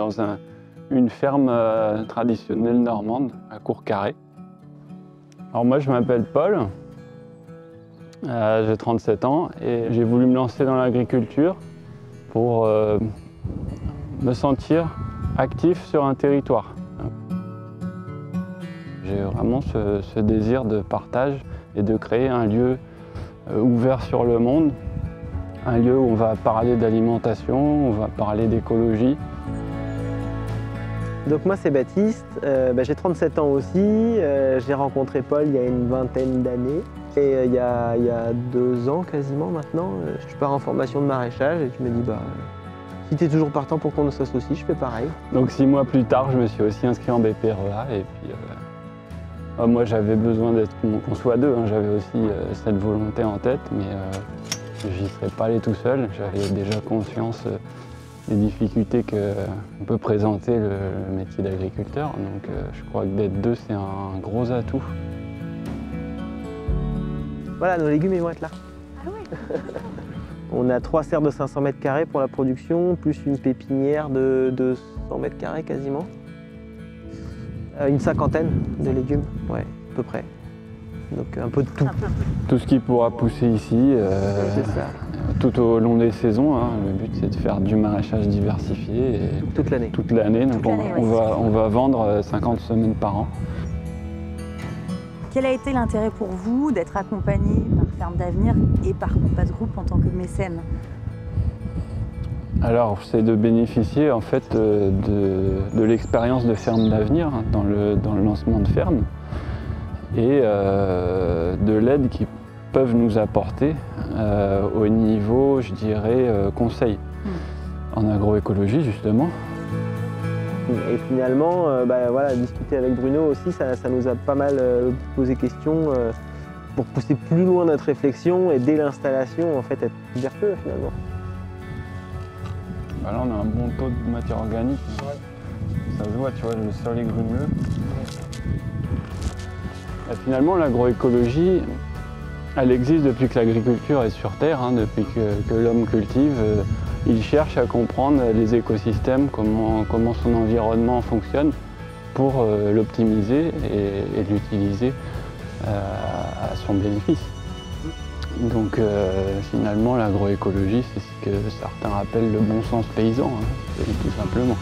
dans une ferme traditionnelle normande à Courcarré. Alors moi je m'appelle Paul, j'ai 37 ans et j'ai voulu me lancer dans l'agriculture pour me sentir actif sur un territoire. J'ai vraiment ce désir de partage et de créer un lieu ouvert sur le monde, un lieu où on va parler d'alimentation, on va parler d'écologie. Donc moi c'est Baptiste, j'ai 37 ans aussi, j'ai rencontré Paul il y a une vingtaine d'années et il y a 2 ans quasiment maintenant, je pars en formation de maraîchage et tu me dis si tu es toujours partant pour qu'on s'associe, je fais pareil. Donc 6 mois plus tard, je me suis aussi inscrit en BPREA et puis moi j'avais besoin qu'on soit deux, j'avais aussi cette volonté en tête, mais j'y serais pas allé tout seul. J'avais déjà conscience des difficultés qu'on peut présenter le métier d'agriculteur, donc je crois que d'être deux c'est un gros atout. Voilà, nos légumes ils vont être là. Ah oui. On a 3 serres de 500 mètres carrés pour la production, plus une pépinière de 200 mètres carrés quasiment. Une cinquantaine de légumes, ouais, à peu près. Donc un peu de tout. Tout ce qui pourra pousser ici, C'est ça. tout au long des saisons. Le but c'est de faire du maraîchage diversifié. Et Toute l'année. Toute l'année, donc on va vendre 50 semaines par an. Quel a été l'intérêt pour vous d'être accompagné par Ferme d'Avenir et par Compass Group en tant que mécène? Alors, c'est de bénéficier en fait de l'expérience de Ferme d'Avenir dans le lancement de ferme et de l'aide qu'ils peuvent nous apporter au niveau, je dirais, conseil en agroécologie justement. Et finalement, voilà, discuter avec Bruno aussi, ça nous a pas mal posé question pour pousser plus loin notre réflexion et dès l'installation, en fait, être vertueux finalement. Là, on a un bon taux de matière organique. Ça se voit, tu vois, le sol est grumeux. Et finalement, l'agroécologie, elle existe depuis que l'agriculture est sur Terre, depuis que l'homme cultive. Il cherche à comprendre les écosystèmes, comment son environnement fonctionne pour l'optimiser et l'utiliser à son bénéfice. Donc finalement l'agroécologie c'est ce que certains appellent le bon sens paysan, tout simplement.